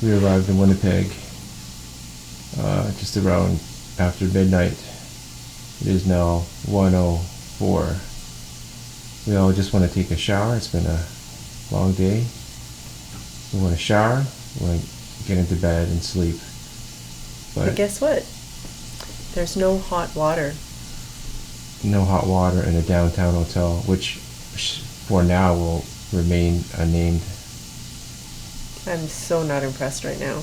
We arrived in Winnipeg just around after midnight. It is now 1:04. We all just want to take a shower. It's been a long day. We want to shower, we want to get into bed and sleep. But guess what? There's no hot water. No hot water in a downtown hotel, which for now will remain unnamed. I'm so not impressed right now.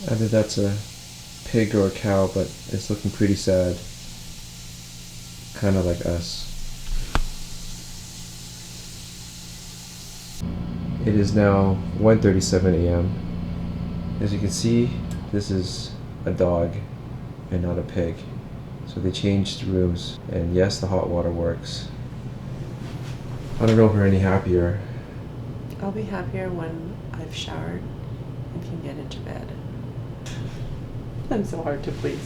Either that's a pig or a cow, but it's looking pretty sad. Kind of like us. It is now 1:37 a.m. As you can see, this is a dog and not a pig. So they changed the rooms, and yes, the hot water works. I don't know if we're any happier. I'll be happier when I've showered and can get into bed. I'm so hard to please.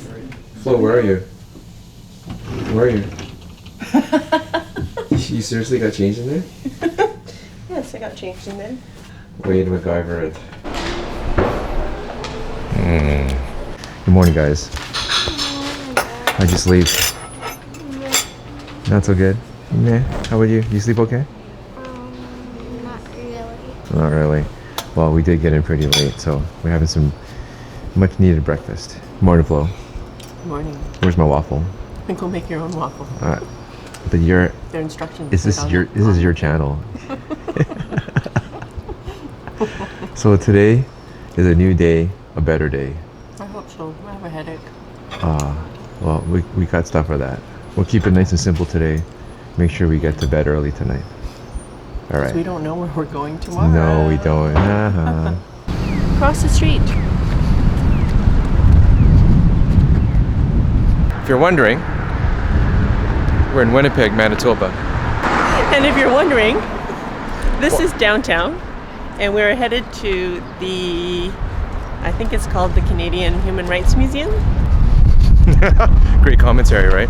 Flo, where are you? Where are you? You seriously got changed in there? Yes, I got changed in there. Wade MacGyver it. Good morning, guys. How'd you sleep? Not so good? Nah. How about you? You sleep okay? Not really. Not really. Well, we did get in pretty late, so we're having some much needed breakfast. Morning, Flo. Morning. Where's my waffle? And go make your own waffle. But Their instructions. this is your channel. So today is a new day, a better day. I hope so. I have a headache. Well, we got stuff for that. We'll keep it nice and simple today. Make sure we get to bed early tonight. All right. So we don't know where we're going tomorrow. No, we don't. Across the street. If you're wondering, we're in Winnipeg, Manitoba. And if you're wondering, this is downtown, and we're headed to I think it's called the Canadian Human Rights Museum. Great commentary, right?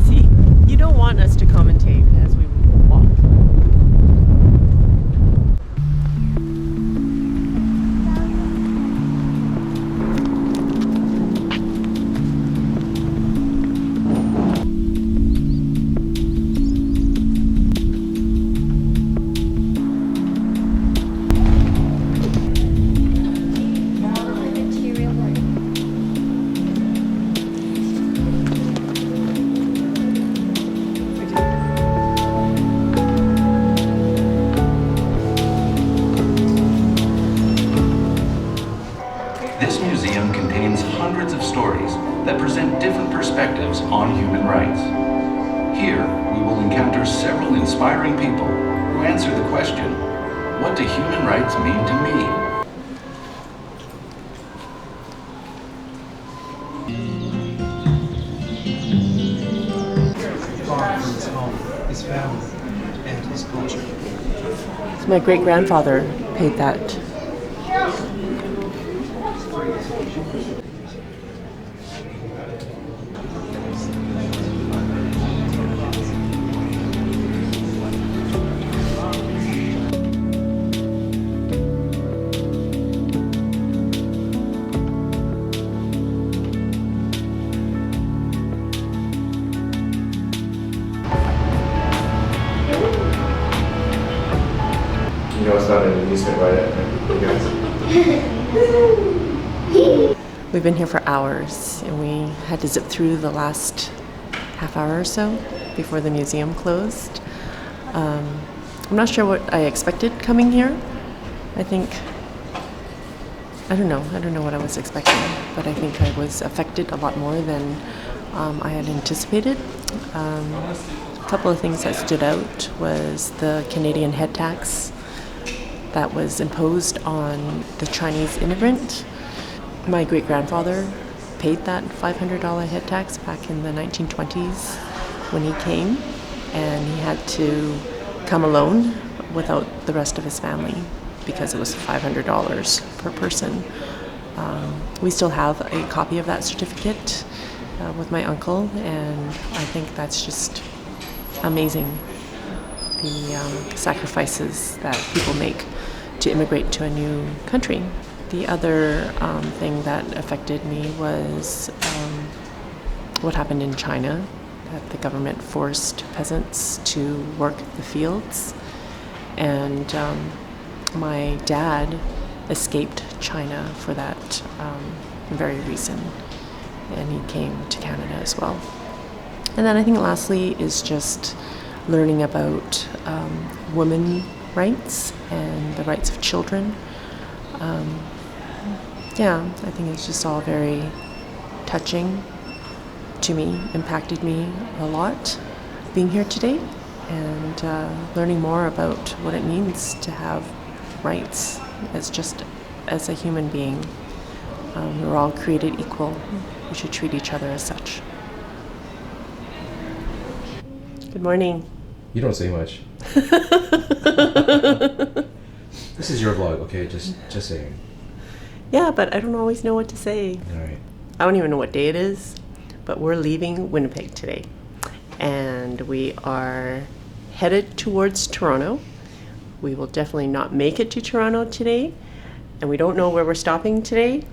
See, you don't want us to commentate as we walk. This museum contains hundreds of stories that present different perspectives on human rights. Here, we will encounter several inspiring people who answer the question, what do human rights mean to me? His home, his family, and his culture. So my great-grandfather paid that. You know it's not an amusement ride, We've been here for hours, and we had to zip through the last half hour or so before the museum closed. I'm not sure what I expected coming here. I don't know what I was expecting, but I think I was affected a lot more than I had anticipated. A couple of things that stood out was the Canadian head tax that was imposed on the Chinese immigrant. My great-grandfather paid that $500 head tax back in the 1920s when he came, and he had to come alone without the rest of his family because it was $500 per person. We still have a copy of that certificate with my uncle, and I think that's just amazing, the sacrifices that people make to immigrate to a new country. The other thing that affected me was what happened in China, that the government forced peasants to work the fields. And my dad escaped China for that very reason, and he came to Canada as well. And then I think lastly is just learning about women rights and the rights of children. I think it's just all very touching to me, impacted me a lot being here today, and learning more about what it means to have rights as a human being. We're all created equal. We should treat each other as such. Good morning. You don't say much. This is your vlog, okay? Just saying. Yeah, but I don't always know what to say. All right. I don't even know what day it is, but we're leaving Winnipeg today. And we are headed towards Toronto. We will definitely not make it to Toronto today, and we don't know where we're stopping today.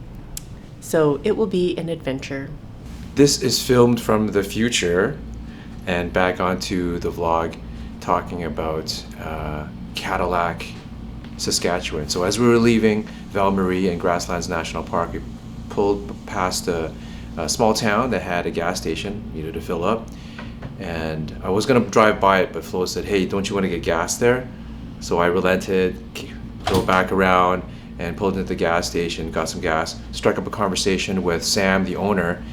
So it will be an adventure. This is filmed from the future and back onto the vlog talking about Cadillac, Saskatchewan. So as we were leaving Val Marie and Grasslands National Park, we pulled past a small town that had a gas station, needed to fill up. And I was gonna drive by it, but Flo said, hey, don't you wanna get gas there? So I relented, drove back around and pulled into the gas station, got some gas, struck up a conversation with Sam, the owner,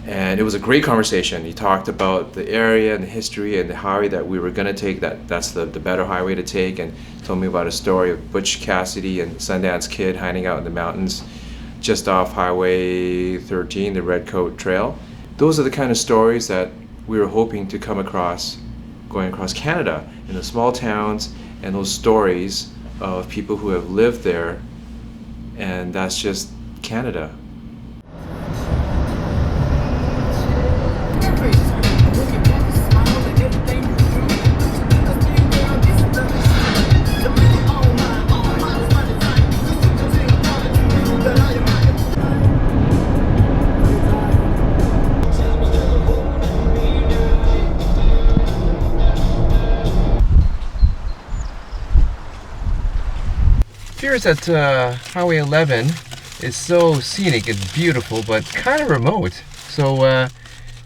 and it was a great conversation. He talked about the area and the history and the highway that we were gonna take, that's the better highway to take, and told me about a story of Butch Cassidy and Sundance Kid hiding out in the mountains just off Highway 13, the Redcoat Trail. Those are the kind of stories that we were hoping to come across going across Canada, in the small towns, and those stories of people who have lived there, and that's just Canada. Here's at Highway 11. It's so scenic, it's beautiful, but kind of remote. So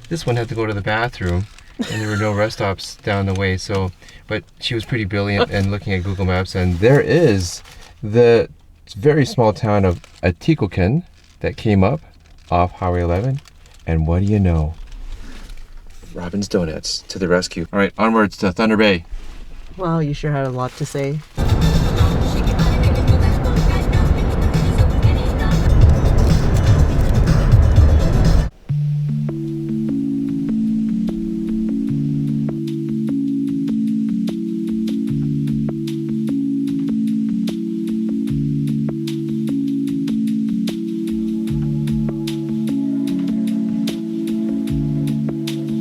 this one had to go to the bathroom, and there were no rest stops down the way. But she was pretty brilliant and looking at Google Maps, and there is the very small town of Atikokan that came up off Highway 11. And what do you know? Robin's Donuts to the rescue. All right, onwards to Thunder Bay. Wow, you sure had a lot to say.